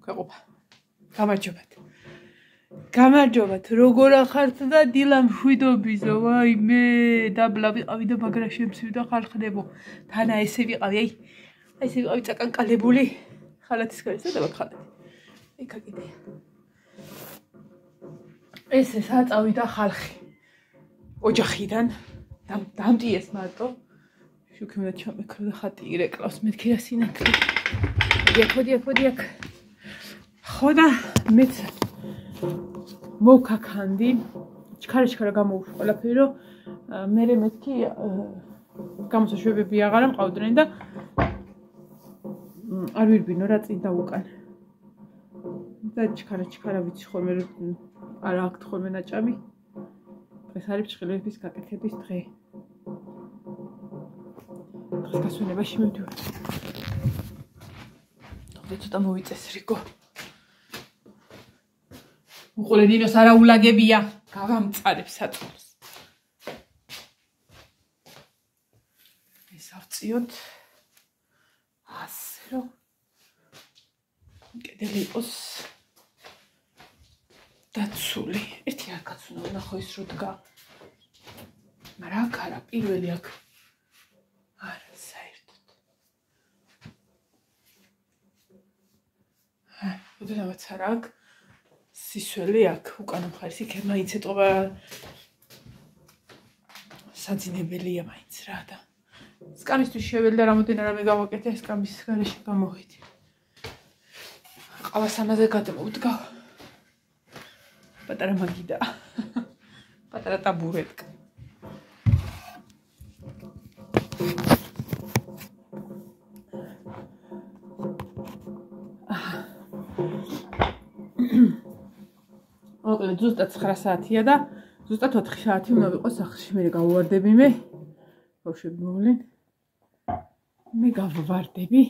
ქვეყობა. გამარჯობათ, როგორ ახართ და დილა მშვიდობიზო, ვაიმე, დაბლა ვიყავი და მაგრა შემცვიდა ხალხნებო. თანა ესე ვიყავი, აი ესე ვიყავი წაკანკალებული. ხალათის გარეთ და ხალათი. იქა კიდე. ესე საწავიდა ხალხი. ოჯახიდან დამტიეს მარტო. შუქიმდა ჩამეკრო და ხატი ირეკლავს მეთქი რა სინაკლი. დიაქ. ხოდა მეც მოვქაქანდი. ჩქარა გამოუშვი ყველაფერი, რომ მე მეთქი გამოსაშვებები აღარა მყავდნენ და არ ვირბინო რა წინ და უკან. და ჩქარა ვიცი ხოლმე რომ არ აქვს ხოლმე ნაჭამი. ეს არის ჭხილების გაკეთების დღე. დღეს გასვენებაში მივდივარ. თქო ცოტა მოვიწესრიგო. უყურე ნინოს არაულაგებია, გავამწარებ საწოლს. ეს ავწიოთ. ასე რომ კედელი იყოს დაცული. ერთი არ გაცუნა, ნახო ის რო დგა. მაგრამ აქ არა, პირველი აქ. არა, საერთოდ. უდავაც არა აქ. სისველი აქ უკანა მხარეს იქ მაინც ეტყობა საძინებელია მაინც რა და სკამისთვის შეველი და რამოდენა რამე გავაკეთე სკამის გარეშე გამოვედი. ყავას ამაზე გადმოვდგა. პატარა მაგიდა. პატარა ტაბურეტკა. მოკლედ ზუსტად 9 საათია და ზუსტად 4 საათი უნდა ვიყოს სახლში. მე გავვარდები მე. ბავშვები მოვლენ. მე გავვარდები.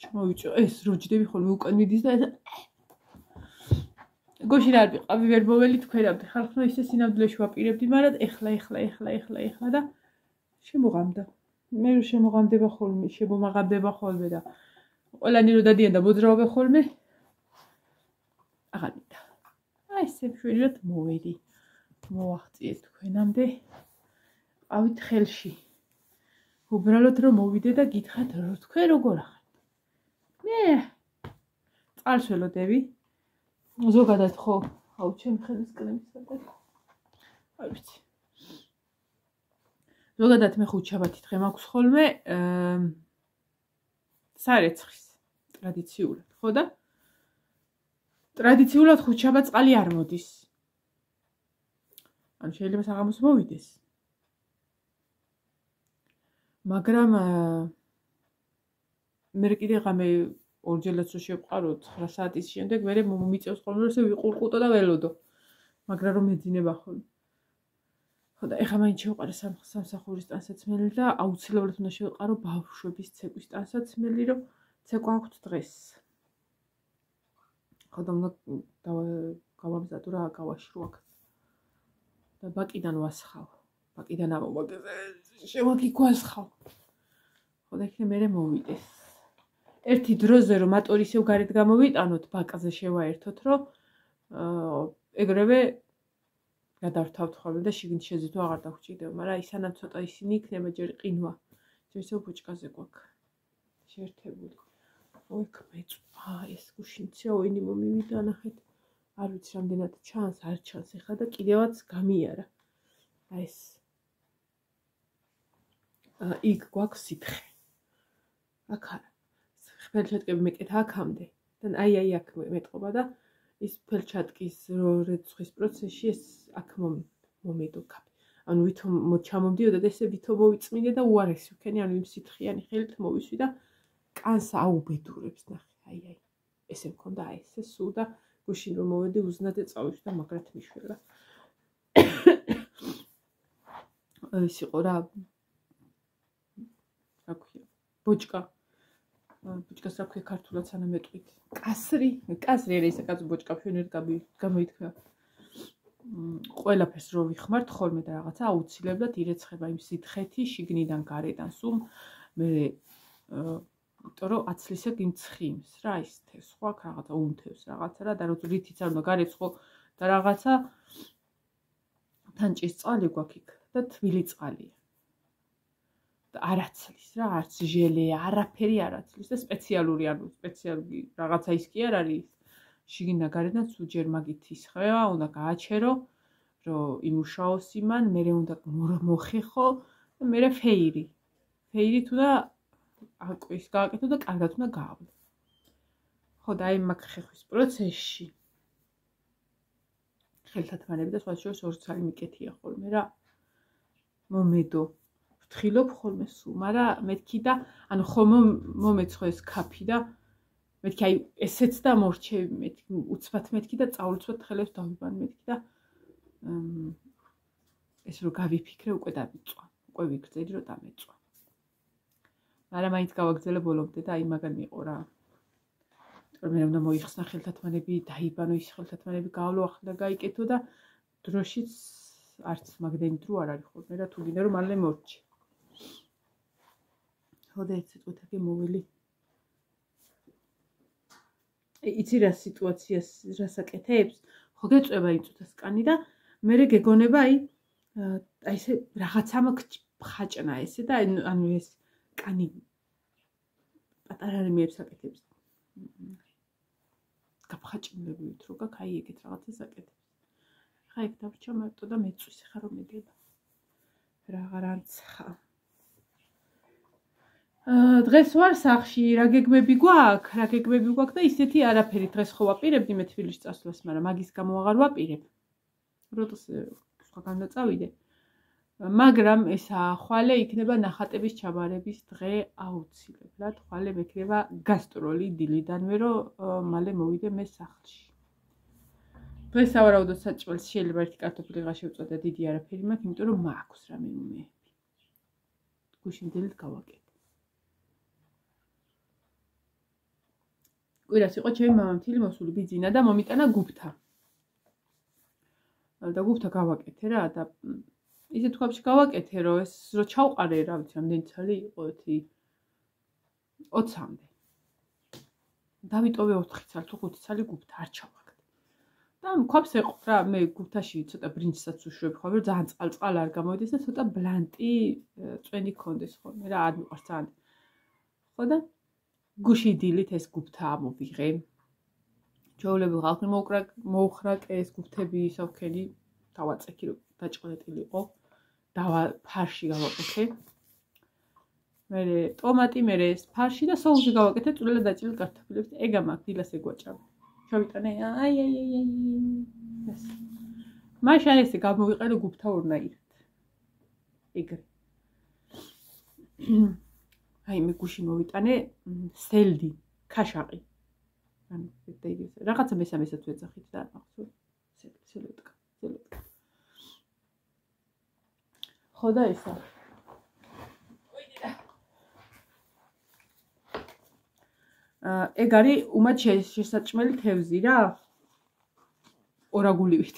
ჩმოვიწო ეს როჯდები ხოლმე უკან მიდის და გოში რა არ ვიყავი ვერ მოველი თქვენამდე. ხალხმა ისე სინამდვილეში ვაპირებდი, მაგრამ ეხლა და შემოღამდა. მე რო შემოღამდება ხოლმე, შემომაღამდება ხოლმე და ყველანი რო დადიან და მოძრაობენ ხოლმე. აღარ მინდა. აი ესე მშვენივრად მოვედი. მოვახციეთ თქვენამდე. ყავით ხელში. უბრალოდ რომ მოვიდე და გითხრათ რომ თქვენ როგორ ახართ. მე წყალს ველოდები. ზოგადად ხო, აუ ჩემი ხელის კრემი სადაც. არ ვიცი. ზოგადად მე ხუთშაბათი დღე მაქვს ხოლმე სარეცხის ტრადიციულად, ხო და? ტრადიციულად ხუთშაბათ წყალი არ მოდის. ანუ შეიძლება საღამოს მოვიდეს. მაგრამ მე კიდე ღამე ორჯერაც რო შევყარო 9 საათის შემდეგ მე მომიწევს ხოლმე რომ ესე ვიყურყუტო და ველოდო. მაგრამ რომ მეძინება ხოლმე. ხო და ეხლა მაინც შევყარე სამსახურის ტანსაცმელი და აუცილებლად უნდა შევყარო ბავშვების ცეკვის ტანსაცმელი, რომ ცეკვა აქვთ დღეს. ხო და უნდა გავამზადო რა გავაშრო აქ. და ბაკიდან ვასხავ. ბაკიდან ამომაგე შევაგიგვასხავ. ხო და იქნებ მე მოვიდეს. ერთი დროზე რომ მატორი ისევ გარეთ გამოვიტანოთ, ბაკაზე შევაერთოთ, რომ ეგრევე გადავრთავთ ხოლმე და შიგნით შეზითო აღარ დაგვჭირდება, მაგრამ ისანამ ცოტა ისინი იქნება ჯერ ყინვა. ჯერ ისევ ბუჭკაზე გვაქვს შეერთებული. ოიქ მეწვა ეს გუშინცია ოინი მომივიდა ნახეთ. არ ვიცი რამდენად ჩანს, არ ჩანს ეხლა და კიდევაც გამიარა. აი ეს იქ გვაქვს სითხე. აქ არა. ფელჩატკები მეკეთა აქამდე და აი აქ მეტყობა და ის ფელჩატკის რეცხვის პროცესში ეს აქ მომედო კაპი. ანუ ვითომ ჩამომდიოდა და ესე ვითომ მოვიწმინე და უარესი ვქენი, ანუ იმ სითხიანი ხელით მოვისვი და კანს აუბედურებს ნახე. აი ესე მქონდა აი ესე სულ და გუშინ რომ მოვედი უზნად ეწავიშ და მაგრად მიშველა. ეს იყო რა აქვია ბოჭკა. ბოჭკას რა ქვია ქართულად სანამ ეტყვით. კასრი არა ისე კაცო ბოჭკა ფენერ გამოითქვა. ყველაფერს რო ვიხმართ ხოლმე და რაღაცა აუცილებლად ირეცხება იმ სითხეთი შიგნიდან გარედან სულ მე იმიტომ რომ აცლისე გიმცხიმს რა ის თევს ხო აქ რაღაცა უმთევს რაღაცა რა და რო რითიც არ უნდა გარეცხო და რაღაცა თან ჭის წყალი გვაქვს იქ და თბილი წყალია და არაცლის რა არც ჟელეა არაფერი არაცლის და სპეციალური ანუ სპეციალური რაღაცა ის კი არ არის შიგნიდან გარედან სულ ჯერ მაგით ისხება უნდა გააჩერო რომ იმუშაოს იმან მერე უნდა მოხეხო და მერე ფეირი თუნდა აკვის გააკეთო და კარგად უნდა გაავლო ხო და აი მაგ ხეხვის პროცესში ხელთათმანები და სხვა შორის ორცალი მიკეთია ხოლმე რა მომედო ვთხილობ ხოლმე სულ მაგრამ მეთქი და ანუ ხომ მომეცხო ეს კაფი და მეთქი აი ესეც და მორჩევი მეთქი უცბად მეთქი და წაულცბად ხელებს დავიბან მეთქი და ეს რო გავიფიქრე უკვე დამეწვა უკვე ვიგრძელი რომ დამეწვა მაგრამ მაინც გავაგრძელე ბოლომდე და აი მაგან მიყო რა მე უნდა მოიხსნა ხელთათმანები დაიბანო ის ხელთათმანები გავლო ახლა გაიკეთო და დროშიც არც მაგდენი დრო არ არის ხოლმე რა თუ გინდა რომ მალე მორჩი ხო და ერთ სიტყვით მოველი იცი რა სიტუაციას რასაკეთებს ხო გეწובה იმ წუთას კანი და მე გეგონება აი ესე რაღაცა ხაჭნა ესე და ანუ ეს კანი პატარა რიმებს აკეთებს გაფხაჭნილებით რო გაკ აი ეგეთ რაღაცას აკეთებს ხა ეგ დავრჩა მარტო და მეწვის ხა რომ მედება აღარ ანცხა დღეს ვარ სახლში რა გეგმები გვაქვს და ისეთი არაფერი დღეს ხო ვაპირებდი მე თბილისში წასვლას მაგრამ მაგის გამო აღარ ვაპირებ როდესაც სხვაგან წავიდე მაგრამ ეს ახვალე იქნება ნახატების ჩაბარების დღე აუცილებლად ხვალე მექნება გასტროლი დილიდანვე რომ მალე მოვიდე მე სახლში დღეს ავარაუდო საჭმელს შეიძლება ერთი კარტოფილი ღა შევწოდე დიდი არაფერი მაქვს იმიტომ რომ მაქვს რამე მომეები გუშინ დილით გავაკეთე კვირას იყო ჩემი მამამთილი მოსული ბიძინა და მომიტანა გუფთა და გუფთა გავაკეთე რა და ისე თქვაფში გავაკეთე რომ ეს რო ჩავყარე რა ვიცი რამდენი ცალი იყო 20-მდე დავიტოვე 4 ცალი თუ 5 ცალი გუფთა არ ჩავაგდე და მქვაფს ეყო რა მე გუფთაში ცოტა ბრინჯსაც უშვებ ხოლმე ძალიან წყალ არ გამოვიდეს და ცოტა ბლანტი წვენი ქონდეს ხოლმე რა არ მიყვარს ძალიან ხო და გუში დილით ეს გუფთა ამოვიღე ჩაოლები ხალხი მოუხრაკე ეს გუფთები ისავქენი დავაწექი რომ დაჭყლეტილიყო დავა ფარში გავაკეთე მერე ტომატი მერე ეს ფარში და სოუსი გავაკეთე წვრილად დაჭრილი კარტოფილებს ეგა მაქვს დილას ეგვაჭამე შევიტანე აი ეს მაშინ ესე გამოვიყენე გუფთა ორნაირად ეგრე აი მე გუში მოვიტანე სელდი ქაშაყი ანუ რაღაცა მესამესაც ვეძახით და ახსოვ სელოდკა ხო და ესა ეგ არის უმად შესაჭმელი თევზი რა ორაგულივით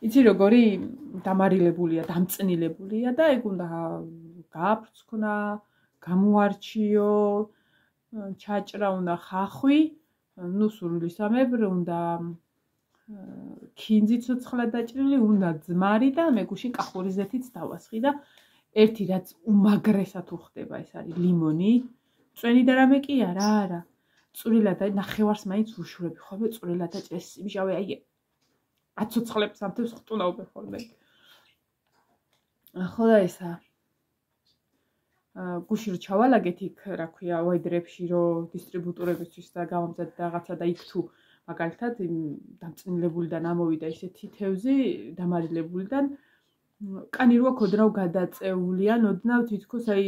იცი როგორი დამარილებულია დამწნილებულია და ეგ უნდა გააფრცხნა გამოარჩიო ჩაჭრა უნდა ხახვი ნუ სურვილისამებრ უნდა ქინძი ცოცხლად დაჭრილი უნდა ძმარი და მე გუშინ კახურიზეთიც დავასხი და ერთი რაც უმაგრესად უხდება ეს არის ლიმონი წვენი და რამე კი არა წვრილად და ნახევარს მაინც უშურები ხოლმე წვრილად და ჭეს იმჟავე აი აცოცხლებს ამთებს ხტუნაობე ხოლმე ხო და ესა გუში რო ჩავალაგეთ იქ რა ქვია ვაიდრებში რო დისტრიბუტორებისთვის და გამომძად რაღაცა და იქ თუ მაგალითად დამწნილებულიდან ამოვიდა ისეთი თევზი დამარილებულიდან კანი რო აქ ოდნავ გადაწეულია ოდნავ თითქოს აი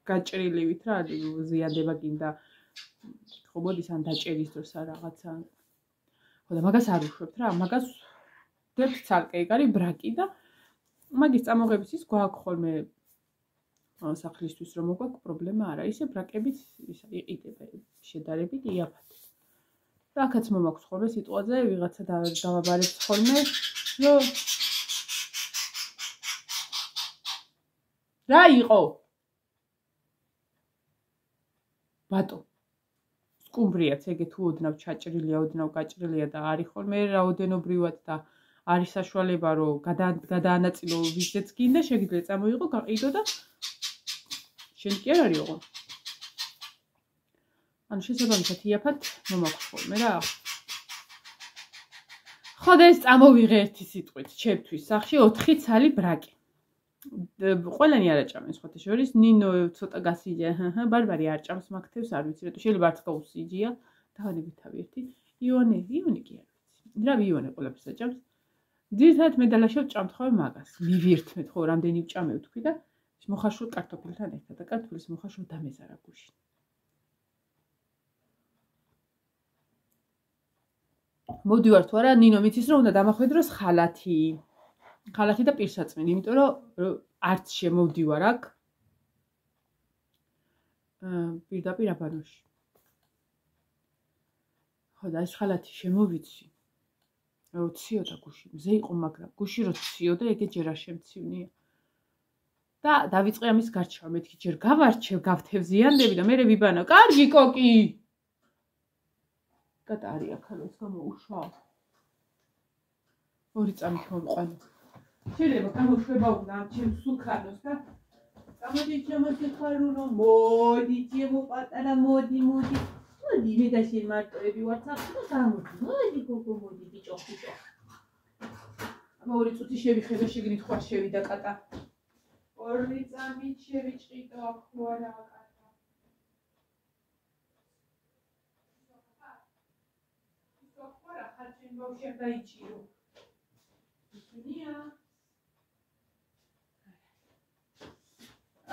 გაჭრილივით რა ზიანდება გინდა ხო მოდის ან დაჭერის დროს რაღაცა ხო და მაგას არ უშვებთ რა მაგას დებთ ცალკე ეგ არის ბრაკი და მაგის წამოღების ის გვაქვს ხოლმე სახლისთვის რომ მოგვაქვს პრობლემა არა ისე ბრაკებით იყიდება შედარებით იაფად და აქაც მომაქვს ხოლმე სიტყვაზე ვიღაცა დავაბარებს ხოლმე რომ რა იყო ბატო სკუმბრიაც ეგე თუ ოდნავ ჩაჭრილია, ოდნავ გაჭრილია და არის ხოლმე რაოდენობრივად და არის საშუალება რომ გადაანაწილო ვიზეც გინდა, შეგიძლია წამოიღო, გაყიდო და შენ კი არ არის ოღონდ. ანუ შესაბამისად იაფად მომაქვს ხოლმე რა. ხო და ეს წამოვიღე ერთი სიტყვით, ჩემთვის სახში 4 ცალი ბრაკი. ყველანი არ აჭამენ სხვათა შორის, ნინო ცოტა გასიჯა, ბარბარი არ ჭამს მაგთებს, არ ვიცი, რატო შეიძლება არც გაუსიჯია, დავანებით თავი ერთი. იონე კი არ ვიცი. რა იონე ყველაფერს აჭამს. ძირითადად მე დალაშავ ჭამთხოვე მაგას. მივირთმეთ ხო, რამდენი ვჭამე ვთქვი და მოხარშულ კარტოფილთან ერთად და კარტოფილის მოხარშულ დამეზარა გუში. მოდივარ თუ არა, ნინო მიცის რომ უნდა დამახვედროს ხალათი. ხალათი და პირსაწმინდი, იმიტომ რომ არც შემოვდივარ აქ. პირდაპირ აბანოში. ხო და ეს ხალათი შემოვიცი. რო ციოდა გუში, მზე იყო, მაგრამ გუში რო ციოდა, ეგე ჯერ არ შემცივნია. და დავიწყე ამის გარჩევა, მეთქი ჯერ გავარჩევ, გავთევზიანდები და მერე ვიბანო. კარგი კოკი. კატარი აქალოს გამოუშვა. 2 წამით მომყვანო. შეიძლება გამოშვება უნდა ამ ჩემს სუქანოს და გამოდი ჩემო ხარულო, მოდი ჩემო პატარა, მოდი. მოდი მე და შენ მარტოები ვართ სახში და გამოდი. მოდი გოგო, მოდი ბიჭო. აბა 2 წუთი შევიხედო, შეგნით ხوار შევიდა კატა. 2 წამით შევიჭყიდო აქ ხო არა კატა. ხარჩენ ბავშვი დაიჭირო. ისუნია.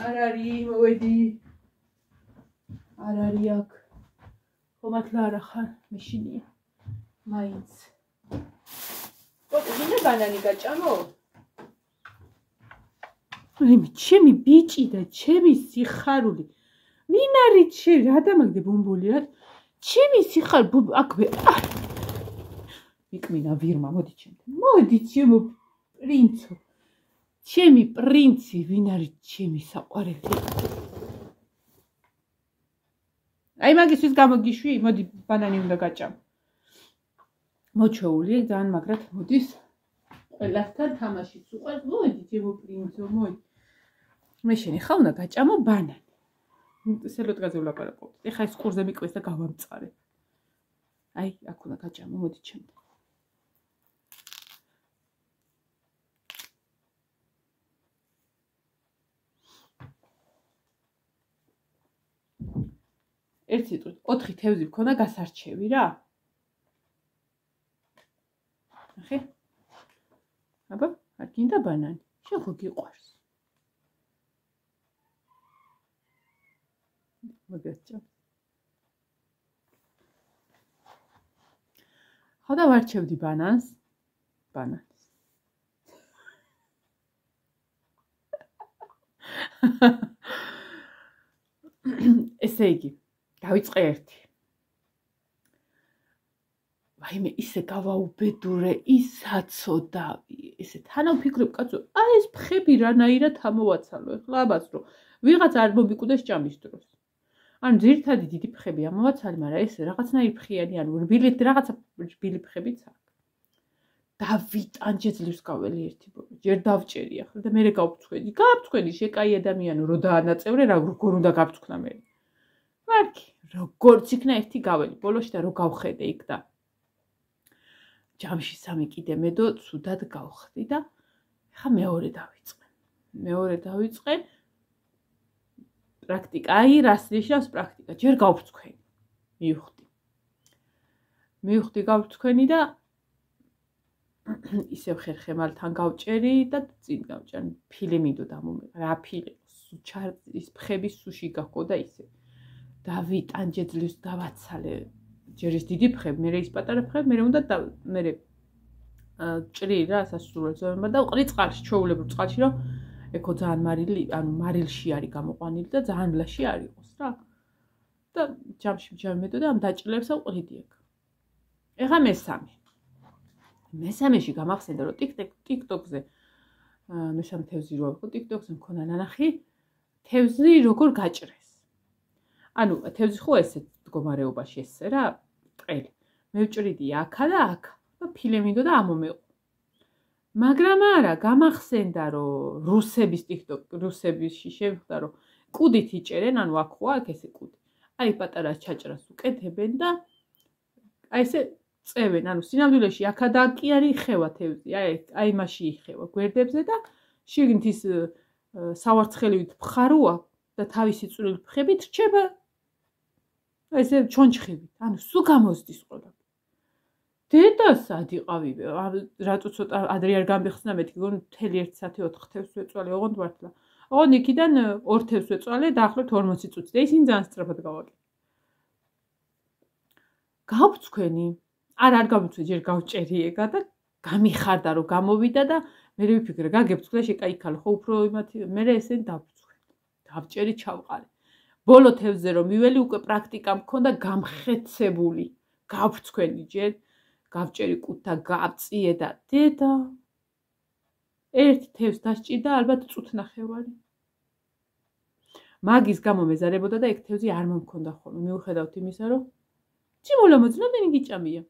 არ არის, მოვედი. არ არის აქ. ხომათლა არა ხარ, მეშინია. მაინც. გინდა ბანანი გაჭამო? მე ჩემი ბიჭი და ჩემი სიხარული. ვინ არის შენ? რა დამაგდე ბუმბული რა? ჩემი სიხარული აქვე. მიკმინა ვირმა, მოდი ჩემთან. მოდი ჩემო პრინცო. ჩემი პრინცი, ვინ არის ჩემი საყვარელი? აი მაგისთვის გამოგიშვი, მოდი ბანანი უნდა გაჭამ. მოჩვეული ძალიან მაგრად მოდის. ყველასთან თამაშიც უყვარს. მოდი ჩემო პრინცო, მოდი. მე შენ ხა უნდა გაჭამო ბანანი. სელოტკაზე ვლაპარაკობთ. ეხა ეს ყურზე მიკვეს და გავამწარე. აი, აქ უნდა გაჭამო, მოდი ჩემთან. ერთ სიტყვით 4 თევზი მქონდა გასარჩევი რა. ნახე? აბა, არ გინდა ბანანი. შენ ხო გიყვარს. მოგეჭა. ხო და ვარჩევდი ბანანს. ბანანს. ესე იგი დავიწყე ერთი. ვაიმე ისე გავაუბედურე, ისაცოდა, ესე თანავ ფიქრობ კაცო, აი ეს ფხები რანაირად ამოვაცალო, ეხლა აბაც რომ ვიღაც არ მომიკვდეს ჭამის დროს. ანუ ძირითადი დიდი ფხები ამოვაცალე, მაგრამ ეს რაღაცნაირი ფხიანი, ანუ რბილი რაღაცა რბილი ფხებიც აქვს. დავიტანჯე ძლივს გაველი ერთი ბოლო, ჯერ დავჭერი ახლა და მერე გავფრთხვედი. გავფრთხვედი შეკაი ადამიანო, რომ დაანაწევრე, როგორ უნდა გავფრთხნა მე. ვარქი, როგორც იქნა ერთი გაველი ბოლოში და რო გავხედე იქ და ჯამში 3 კიდე მედო ცუდად გავხდი და ხა მეორე დავიწყე. პრაქტიკა, აი რას ნიშნავს პრაქტიკა? ჯერ გავფრთხვენი. მივხვდი გავფრთხვენი და ისევ ხერხემალთან გავჭერი და წინ გავჭერი. ფილე მინდო დამომეყ. რა ფილე? ის ფხები სუში გახო და ისე. დავიტანჯე ძლივს დავაცალე. ჯერ ის დიდი ფხები, მერე ის პატარა ფხები, მერე უნდა მერე ჭრი რა სასურველ ზომება და უყრი წყალში, ჩვეულებრივ წყალში, რომ ეკო ძალიან მარილი, ანუ მარილში არის გამოყვანილი და ძალიან მლაში არ იყოს რა. და ჯამში მედო და ამ დაჭრილებს უყრიდი აქ. ეხა მესამეში გამახსენდა რომ TikTok-ზე მესამე თევზი რო იყო TikTok-ზე მქონდა ნანახი თევზი როგორ გაჭრეს. ანუ თევზი ხო ესეთ მდგომარეობაში ესე რა, ტყელი. მე ვჭრიდი აქა და აქა და ფილე მინდოდა ამომეყო. მაგრამ არა, გამახსენდა რომ რუსებისში შევხვდა რომ კუდით იჭერენ, ანუ აქ ხო აქ ესე კუდი. აი პატარა ჩაჭრას უკეთებენ და აი ესე წევენ, ანუ სინამდვილეში აქა და აქ კი არის იხევა თევზი, აი მასში იხევა გვერდებზე და შიგნით ის სავარცხელივით ფხაროა და თავისი წვრილი ფხებით რჩება ესე ჩონჩხებით, ანუ სულ გამოსდის ყველა. დედას ადიყავი, რატო ცოტა ადრე არ გამიხსნა მეთქი, გონ მთელი 1 საათი 4 თევზს ვეწვალე, ოღონდ მართლა. ოღონდ იქიდან 2 თევზს ვეწვალე დაახლოებით 40 წუთი და ისინი ძალიან სწრაფად გავაკეთე. გავწქვენი, არ გავიწვე, ჯერ გავჭერიეგა და გამიხარდა რომ გამოვიდა და მე ვიფიქრე, გაგებწქვდა შეკაიქალო, ხო უფრო იმათი, მე ესენი დავწქვენ. დავჭერი ჩავყარე. ბოლო თევზზე რომ მიველი უკვე პრაქტიკა მქონდა გამხეცებული. გავწქვენი ჯერ გავჭერი კუთა გავწიე და დედა ერთ თევზს დასჭირდა ალბათ წუთნახევარი. მაგის გამო მეზარებოდა და ეგ თევზი არ მომქონდა ხოლმე. მიუხედავთ იმისა, რომ ციმულა მოძნობენი გიჭამია.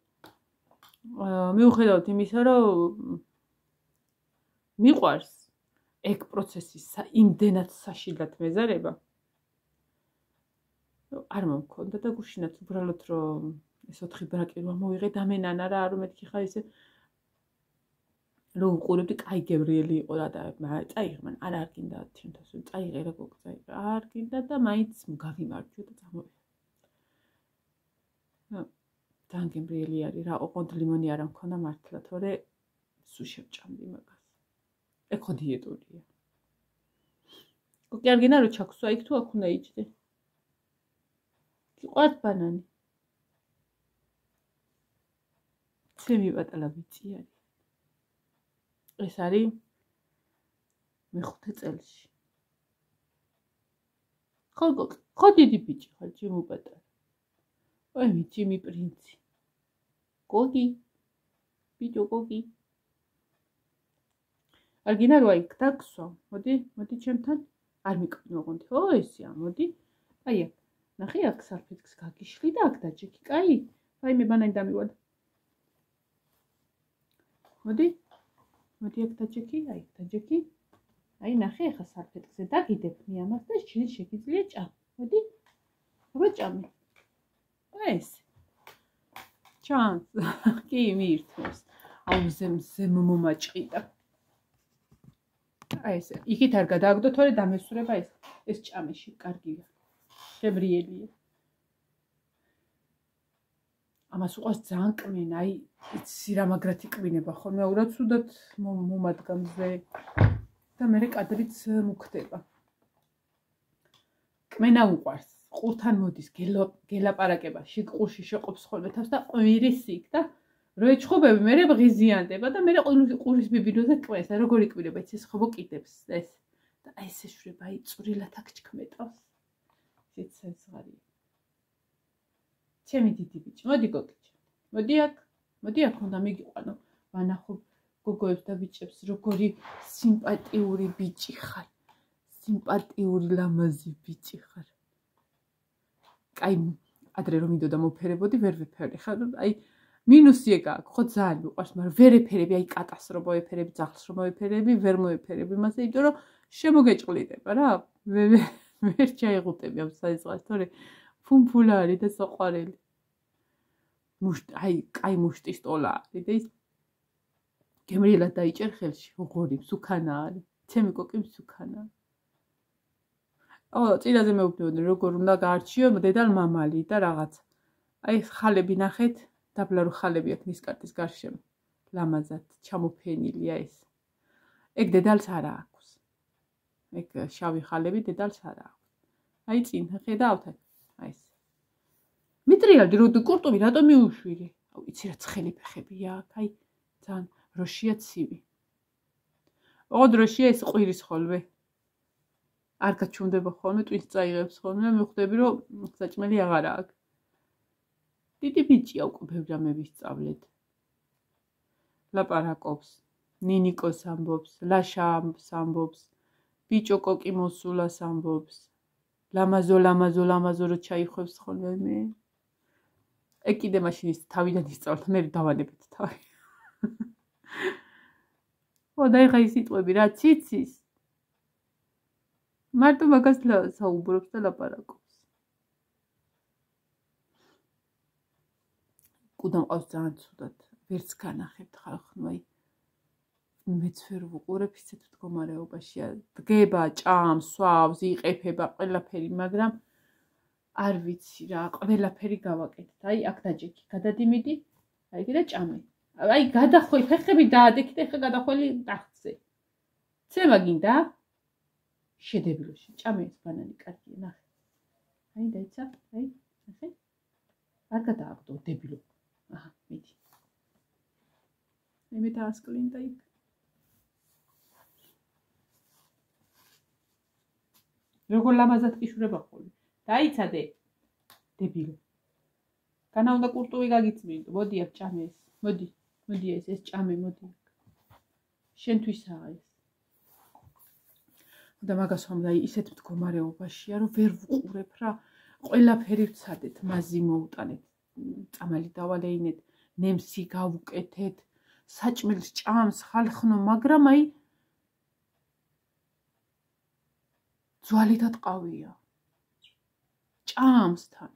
მიუხედავთ იმისა, რომ მიყვარს ეგ პროცესი იმდენად საშინლად მეზარება. არ მომქონდა და გუშინაც უბრალოდ რომ ეს 4 ბრაკი რომ მოვიღე და მე ნანა რა არ მეთქი ხა ისე რომ უყურებდი, კაი გებრიელი იყო რა და წაიღმან, არ გინდა თვითონს წაიღე რა გოგო წაიღე, არ გინდა და მაინც გავიმარჯვე და წამოვიდე. ძალიან გებრიელი არის რა, ოღონდ ლიმონი არ მქონდა მართლა, თორე სულ შევჭამდი მაგას. ეგ ხო დიეტურია. გოგო არ გინდა რომ ჩაქვსვა იქ თუ აქ უნდა იჭდე. გიყვართ ბანანი? ცემი პატალა ბიჭი არის. ეს არის მე-5 წელში. ხო დიდი ბიჭი ხარ, ჯიმუ პატარა. ой, ჯიმი პრინცი. გოგი. ბიჭო გოგი. არ გინდა რომ აი დაგსვა. მოდი ჩემთან. არ მიკვნე ოღონდ. ო ესეა, მოდი. აი აქ. ნახე აქ სარფეთქს გაგიშლი და აქ დაჭექი, კაი? აი მე ბანანი დამივადა. მოდი აქ დაჭექი, აი აქ დაჭექი. აი ნახე ახლა სარფეთქზე დაგიდებ მიამას და შენ შეგიძლია ჭამ. მოდი. ვეჭამე. ეს. ჩანს. კი მიირთმევს. აუ ზემ მომაჭყიდა. აი ესე. იქით არ გადააგდო, თორე დამესურება ეს ჭამეში, კარგია. შებრიელია. ამას უყავს ძალიან კმენა, აი სირამაგრად იკვინება ხოლმე, ურად სუდად მომადგა მზე და მე კადრიც მუქდება. კმენა უყავს, ყურთან მოდის, გელაპარაკება, შიგყურში შეყოფს ხოლმე თავს და ყვირის იქ და რო ეჩხუბები, მე ღიზიანდება და მე ყურის ბიბინოზე კვეს, როგორ იკვირება, იცი ეს ხობო კიდებს ეს და აი ეს ეშვრება, აი წვრილად აქ ჩქმეტავს. ეს ზღარი. ჩემი დიდი ბიჭი, მოდი გოგიჩა. მოდი აქ უნდა მიგიყვანო. ვანახო გოგოებს და ბიჭებს, როგორი სიმპათიური ბიჭი ხარ. სიმპათიური ლამაზი ბიჭი ხარ. კაი, ადრე რომ მიდოდა მოფერებოდი, ვერ ვეფერდი. ხა აი მინუსი ეგ აქვს, ხო ძალიან მიყვარს, მაგრამ ვერ ეფერები, აი კატას რომ მოეფერები, ძაღლს რომ მოეფერები, ვერ მოეფერები იმასე, იმიტომ რომ შემოგეჭყლიდება რა. ვერ ჩაიღუტები ამ საიზღას, თორე ფუმფულა არის და საყვარელი. აი, კაი მუშტის ტოლა არის და ის გემრიელად დაიჭერ ხელში, უღორი, მსუქანა არის. ჩემი კოკი მსუქანა. წინაზე მეუბნებოდი, როგორ უნდა გაარჩიო დედალ მამალი და რაღაც. აი, ხალები ნახეთ, დაბლა რო ხალები აქვს ნისკარტის გარშემო. ლამაზად, ჩამოფენილია ეს. ეგ დედალს არა აქვს. ეგ შავი ხალები დედალს არა აქვს. აი წინ ხედავთ აი ეს. მიტრიალდი რო კურტუმი რატო მიუშვირი? აუ იცი რა ცხელი ფეხებია აქ, აი ძალიან როშია ცივი. ოღონდ როშია ეს ყვირის ხოლმე. არ გაჩუნდება ხოლმე, ტვინს წაიღებს ხოლმე, მივხვდები რომ საჭმელი აღარა აქვს. დიდი ბიჭია უკვე ბევრ რამების სწავლეთ. ლაპარაკობს, ნინიკოს ამბობს, ლაშა ამბობს, ბიჭო კოკი მოსულას ამბობს. ლამაზო რო ჩაიხვევს ხოლმე მე. ეგ კიდე მაშინ ის თავიდან ისწავლთ, მე დავანებეთ თავი. და ეხა ის სიტყვები რა ციცის. მარტო მაგას საუბრობს და ლაპარაკობს. კუდა მყავს ძალიან ცუდად. ვერც განახებთ ხალხნო, აი მეც ვერ ვუყურებ ისეთ მდგომარეობაშია. დგება, ჭამს, სვავს, იყეფება ყველაფერი, მაგრამ არ ვიცი რა, ყველაფერი გავაკეთეთ. აი აქ დაჯექი, გადადიმიდი, აი კიდე ჭამე. აი გადახველი, ფეხები დაადექი და ეხა გადახველი ტახტზე. ცემა გინდა? შედებილოში, ჭამე ეს ბანანი კარგია, ნახე. აი დაიცა, აი, ნახე. არ გადააგდო, დებილო. აჰა, მიდი. მე დაასკლინდა იქ. როგორ ლამაზად ყიშურება ხოლმე. დაიცადე. დებილო. განა უნდა კურტუვი გაგიწმინდო. მოდი აქ ჭამე ეს. მოდი ეს ჭამე, მოდი. შენთვისაა ეს. და მაგას ხომ აი ისეთ მდგომარეობაშია, რომ ვერ ვუყურებ რა. ყველაფერი ვცადეთ, მაზი მოუტანეთ, წამალი დავალეინეთ, ნემსი გავუკეთეთ, საჭმელს ჭამს ხალხნო, მაგრამ აი ძვალი და ტყავია. ჭამს თან.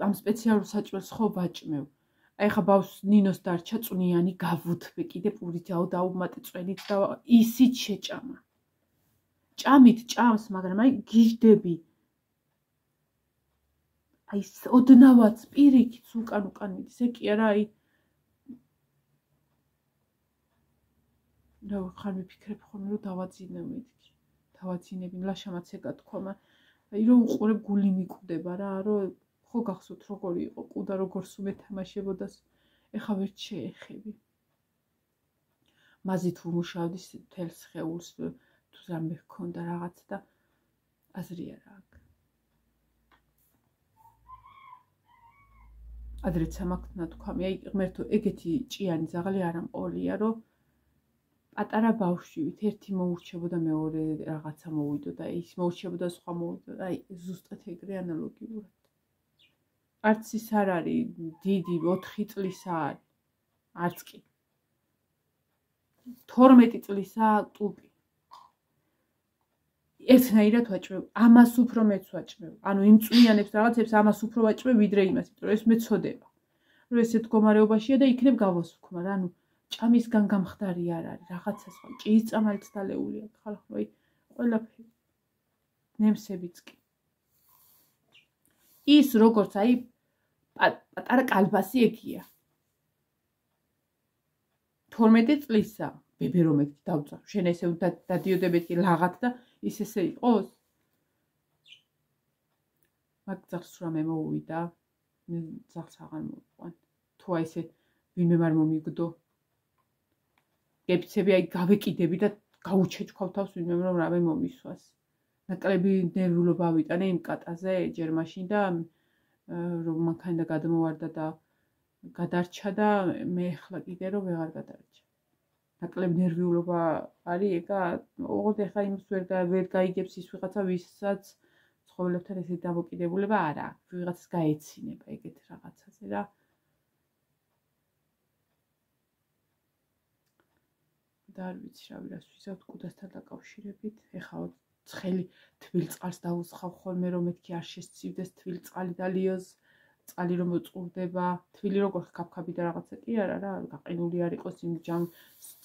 ამ სპეციალურ საჭმელს ხო ვაჭმევ. აი ხა ბავს ნინოს დარჩა წვნიანი გავუთბე, კიდე პურით დაუმატე წვენით და ისიც შეჭამა. ჭამით ჭამს, მაგრამ აი გიждები. აი ოდნავაც პირიქით უკან მიდის, ეგ კი არა აი რა ხარ მიფიქრებ ხოლმე რომ დავაძინებ მეთქი. დავაძინები, ლაშამაც ეგა თქვა, აი რომ უყურებ გული მიკვდება რა, რომ ხო გახსოვთ როგორი იყო კუდა როგორ სუმეთამაშებოდა, ეხა ვერ შეეხები. მაზით ვმუშავდი თელს ხეულს თუ რამე ჰქონდა რაღაც და აზრია რა. ადრეც ამაქვს ნათქვამი, აი ღმერთო ეგეთი ჭიანი ზაღალი არ ამყოლია, რომ პატარა ბავშვივით ერთი მოურჩებოდა მეორე რაღაცა მოვიდო და ის მოურჩებოდა სხვა მოვიდო, აი ზუსტად ეგრე ანალოგიურად. არც ის არ არის დიდი 4 წლისა არის, არც კი 12 წლისა ტუპი. ერთნაირად ვაჭმევ, ამას უფრო მეც ვაჭმევ. ანუ იმ წვნიანებს რაღაცებს ამას უფრო ვაჭმევ ვიდრე იმას, იმიტომ რომ ეს მეწოდება. რომ ესეთ მდგომარეობაშია და იქნებ გავასუქმა რა, ანუ ჭამისგან გამხდარი არ არის, რაღაცა სხვა, ჭიის წამალიც დალეული აქვს ხალხო, აი ყველაფერი. ნემსებიც კი. ის როგორც აი პატარა კალბასი ეგია. 12 წლისა ბებერომეთი დავწა. შენ ესე დადიოდებეთი ლაღად და ის ესე იყოს. მაგ ძაღლს რამე მოუვიდა. მე ძაღლს აღარ მოვიყვან. თუ აი ესე ვინმე არ მომიგდო. გეფიცები აი გავეკიდები და გაუჩეჩქავ თავს ვინმე რომ რამე მომისვას. ნაკლები ნერვულობა ავიტანე იმ კატაზე ჯერ მაშინ და რომ მანქანა გადმოვარდა და გადარჩა და მე ახლა კიდე რომ ვეღარ გადარჩა. ნაკლები ნერვიულობა არის ეგა, ოღონდ ახლა იმის ვერ გაიგებს ის ვიღაცა ვისაც ცხოველებთან ესე დამოკიდებულება არა აქვს. ვიღაცას გაეცინება ეგეთ რაღაცაზე რა. და არ ვიცი რა ვირას ვიზავთ კუდასთან დაკავშირებით. ეხლა ცხელი თბილ წყალს დაუსხავ ხოლმე რომ მეთქი არ შესცივდეს თბილ წყალი და ლიოს წყალი რომ მოწყურდება. თბილი როგორ ხქაფქაბი და რაღაცა კი არა რა, გაყინული არ იყოს იმ ჯამ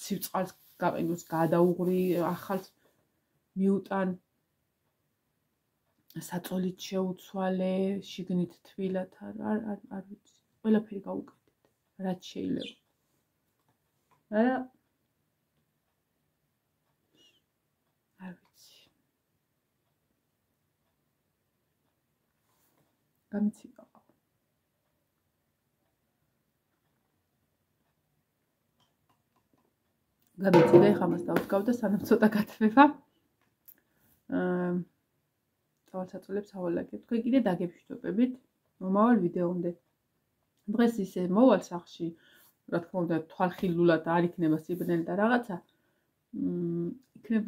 ცივ წყალს გაყინულს გადაუღრი, ახალს მიუტან. საწოლით შეუცვალე, შიგნით თბილად არ ვიცი. ყველაფერი გავუკეთეთ, რაც შეიძლება. არა არ ვიცი. გამიცი გაყავ. გამიცი და ეხამას დავსკავ და სანამ ცოტა გათბება. თავალსაწოლებს ავალაგებ. თქვენ კიდე დაგებშვიდობებით მომავალ ვიდეომდე. დღეს ისე მოვალ სახლში, რა თქმა უნდა, თვალხილულად არ იქნება სიბნელი და რაღაცა. იქნებ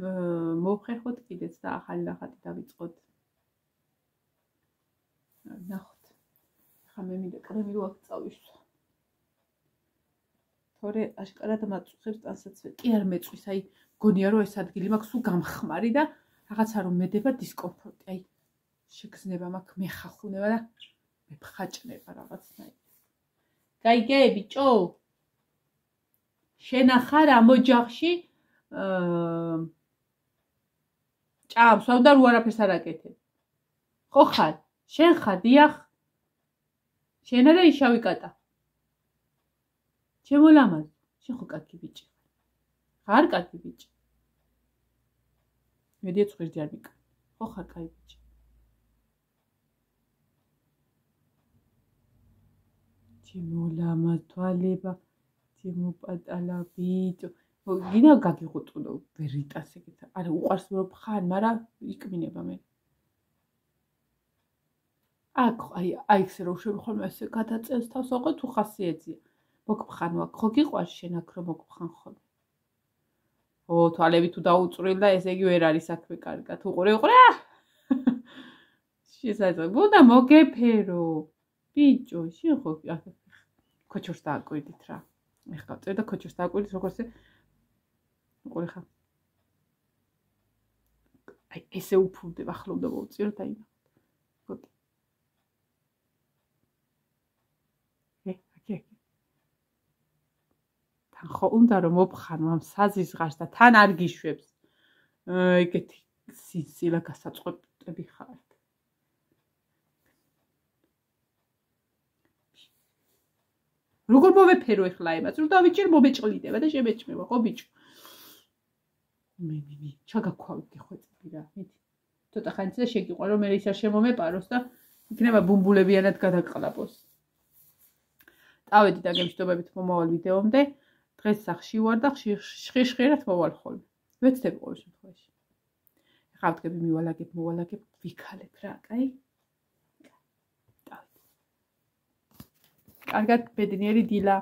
მოვხერხოთ კიდეც და ახალი ნახატი დავიწყოთ. ნახოთ. ახლა მე მინდა კრემი რო აქ წავისვა. თორე აშკარად მაწუხებს ტანსაცმელი. კი არ მეწვის, აი გონია რომ ეს ადგილი მაქვს სულ გამხმარი და რაღაცა რომ მედება დისკომფორტი. აი შეგზნება მაქვს მეხახუნება და მეფხაჭნება რაღაცნაირად. გაიგე ბიჭო? შენ ახარ ამ ოჯახში ჭამს, და რო არაფერს არ აკეთებ. ხო ხარ? შენ ხარ, დიახ. შენ არა იშავი კატა. ჩემო ლამაზ, შენ ხო კარგი ბიჭი ხარ? ხარ კარგი ბიჭი. მედიაც ხვირდი არ მიკრა. ხო ხარ კარგი ბიჭი. ჩემო ლამაზ თვალება, ჩემო პატალა ბიჭო. გინდა გაგიღუტო ვერიტას ეგეთ. არა უყარს რომ ხარ, მაგრამ იკმინება მე. აქ აი ეს რო შევხოლმე ესე გადაწევს თავს, ოღონდ თუ ხასიათია. მოგფხან ვაკ, ხო გიყვარს შენ აქ რომ მოგფხან ხოლმე. ო თვალები თუ დაუწვრილ და ესე იგი ვერ არის საქმე კარგად. უყურე. შესაძლოა. ბუდა მოგეფერო. ბიჭო, შენ ხო ქოჩორს დააკვირდით რა. ეხლა წერ და ქოჩორს დააკვირდით როგორც უყურე ხა. აი ესე უფუნდება ახლა უნდა მოვწირო და ინა. გოგი. თან ხო უნდა რომ მოფხანო ამ საზიზღარს და თან არ გიშვებს. ეგეთი სიცილა გასაწყვეტები ხართ. როგორ მოვეფერო ეხლა იმას, რომ დავიჭერ მომეჭყლიდება და შემეჭმება, ხო ბიჭო? მე ჩაგაქვავდი ხვეწები რა, მიდი. ცოტა ხანით და შეგიყვარო, მე ის არ შემომეპაროს და იქნება ბუმბულებიანად გადაყლაპოს. წავედი და გემშვიდობებით მომავალ ვიდეომდე. დღეს სახში ვარ და ხშირად მოვალ ხოლმე. ვეცდები ყოველ შემთხვევაში. ახლა ვდგები მივალაგებ, ვიქალებ რა, კაი? კარგად, ბედნიერი დილა.